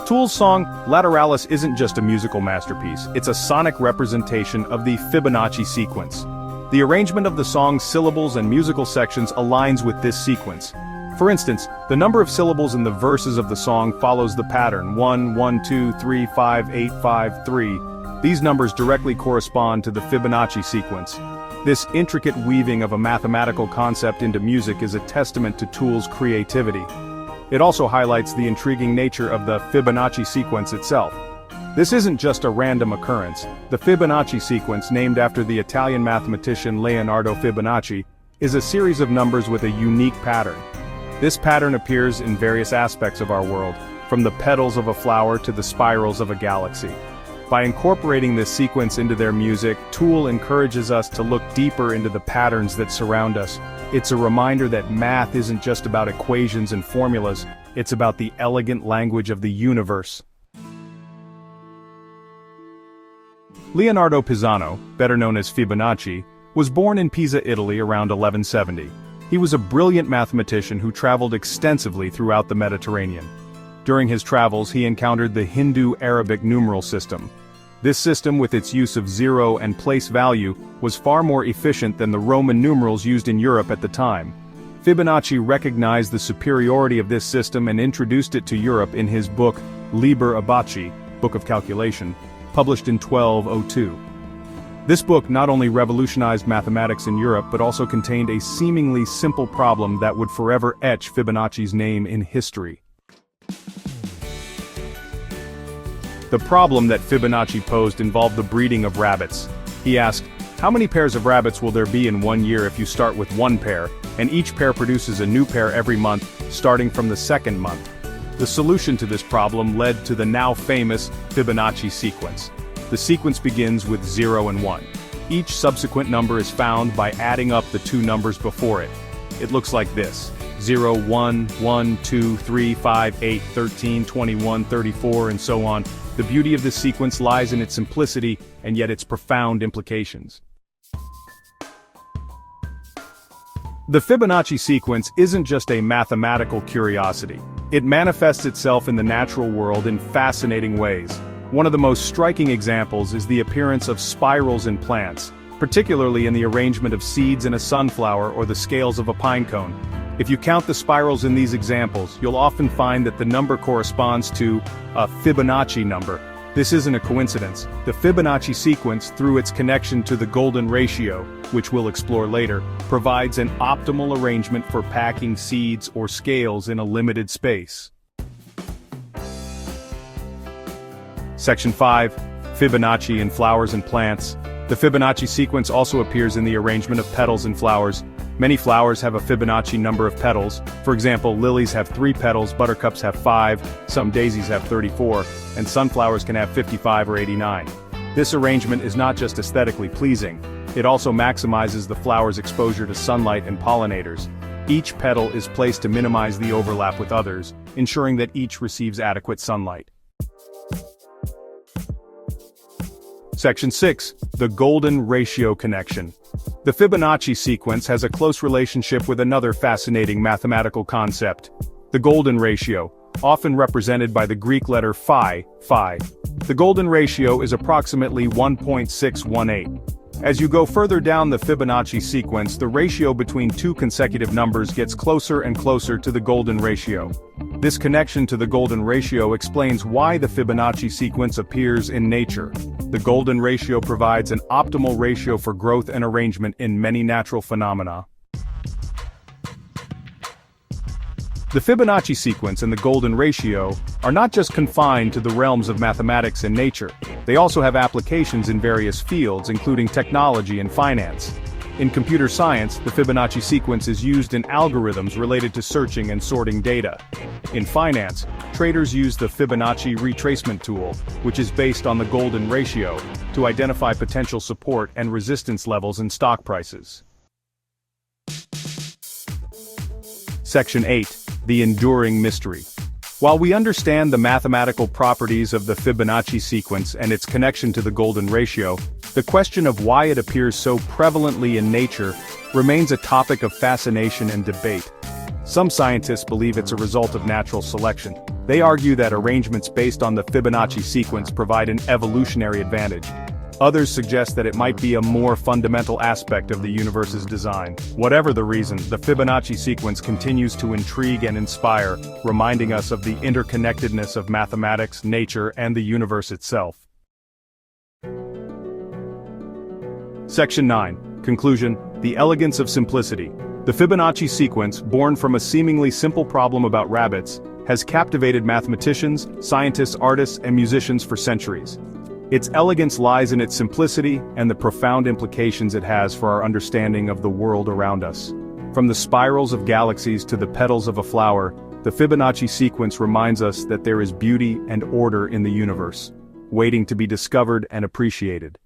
Tool's song, Lateralis, isn't just a musical masterpiece, it's a sonic representation of the Fibonacci sequence. The arrangement of the song's syllables and musical sections aligns with this sequence. For instance, the number of syllables in the verses of the song follows the pattern 1, 1, 2, 3, 5, 8, 5, 3. These numbers directly correspond to the Fibonacci sequence. This intricate weaving of a mathematical concept into music is a testament to Tool's creativity. It also highlights the intriguing nature of the Fibonacci sequence itself. This isn't just a random occurrence. The Fibonacci sequence, named after the Italian mathematician Leonardo Fibonacci, is a series of numbers with a unique pattern. This pattern appears in various aspects of our world, from the petals of a flower to the spirals of a galaxy. By incorporating this sequence into their music, Tool encourages us to look deeper into the patterns that surround us. It's a reminder that math isn't just about equations and formulas, it's about the elegant language of the universe. Leonardo Pisano, better known as Fibonacci, was born in Pisa, Italy around 1170. He was a brilliant mathematician who traveled extensively throughout the Mediterranean. During his travels, he encountered the Hindu-Arabic numeral system. This system, with its use of zero and place value, was far more efficient than the Roman numerals used in Europe at the time. Fibonacci recognized the superiority of this system and introduced it to Europe in his book Liber Abaci, Book of Calculation, published in 1202. This book not only revolutionized mathematics in Europe but also contained a seemingly simple problem that would forever etch Fibonacci's name in history. The problem that Fibonacci posed involved the breeding of rabbits. He asked, how many pairs of rabbits will there be in 1 year if you start with one pair, and each pair produces a new pair every month, starting from the second month? The solution to this problem led to the now famous Fibonacci sequence. The sequence begins with 0 and 1. Each subsequent number is found by adding up the two numbers before it. It looks like this: 0, 1, 1, 2, 3, 5, 8, 13, 21, 34, and so on. The beauty of this sequence lies in its simplicity, and yet its profound implications. The Fibonacci sequence isn't just a mathematical curiosity. It manifests itself in the natural world in fascinating ways. One of the most striking examples is the appearance of spirals in plants, particularly in the arrangement of seeds in a sunflower or the scales of a pine cone. If you count the spirals in these examples, you'll often find that the number corresponds to a Fibonacci number. This isn't a coincidence. The Fibonacci sequence, through its connection to the golden ratio, which we'll explore later, provides an optimal arrangement for packing seeds or scales in a limited space. Section 5. Fibonacci in flowers and plants. The Fibonacci sequence also appears in the arrangement of petals in flowers. Many flowers have a Fibonacci number of petals. For example, lilies have 3 petals, buttercups have 5, some daisies have 34, and sunflowers can have 55 or 89. This arrangement is not just aesthetically pleasing, it also maximizes the flower's exposure to sunlight and pollinators. Each petal is placed to minimize the overlap with others, ensuring that each receives adequate sunlight. Section 6. The golden ratio connection. The Fibonacci sequence has a close relationship with another fascinating mathematical concept: the golden ratio, often represented by the Greek letter phi. The golden ratio is approximately 1.618. As you go further down the Fibonacci sequence, the ratio between two consecutive numbers gets closer and closer to the golden ratio. This connection to the golden ratio explains why the Fibonacci sequence appears in nature. The golden ratio provides an optimal ratio for growth and arrangement in many natural phenomena. The Fibonacci sequence and the golden ratio are not just confined to the realms of mathematics and nature. They also have applications in various fields, including technology and finance. In computer science, the Fibonacci sequence is used in algorithms related to searching and sorting data. In finance, traders use the Fibonacci retracement tool, which is based on the golden ratio, to identify potential support and resistance levels in stock prices. Section 8. The enduring mystery. While we understand the mathematical properties of the Fibonacci sequence and its connection to the golden ratio, the question of why it appears so prevalently in nature remains a topic of fascination and debate. Some scientists believe it's a result of natural selection, They argue that arrangements based on the Fibonacci sequence provide an evolutionary advantage. Others suggest that it might be a more fundamental aspect of the universe's design. Whatever the reason, the Fibonacci sequence continues to intrigue and inspire, reminding us of the interconnectedness of mathematics, nature, and the universe itself. Section 9. Conclusion: the elegance of simplicity. The Fibonacci sequence, born from a seemingly simple problem about rabbits, has captivated mathematicians, scientists, artists, and musicians for centuries. Its elegance lies in its simplicity and the profound implications it has for our understanding of the world around us. From the spirals of galaxies to the petals of a flower, the Fibonacci sequence reminds us that there is beauty and order in the universe, waiting to be discovered and appreciated.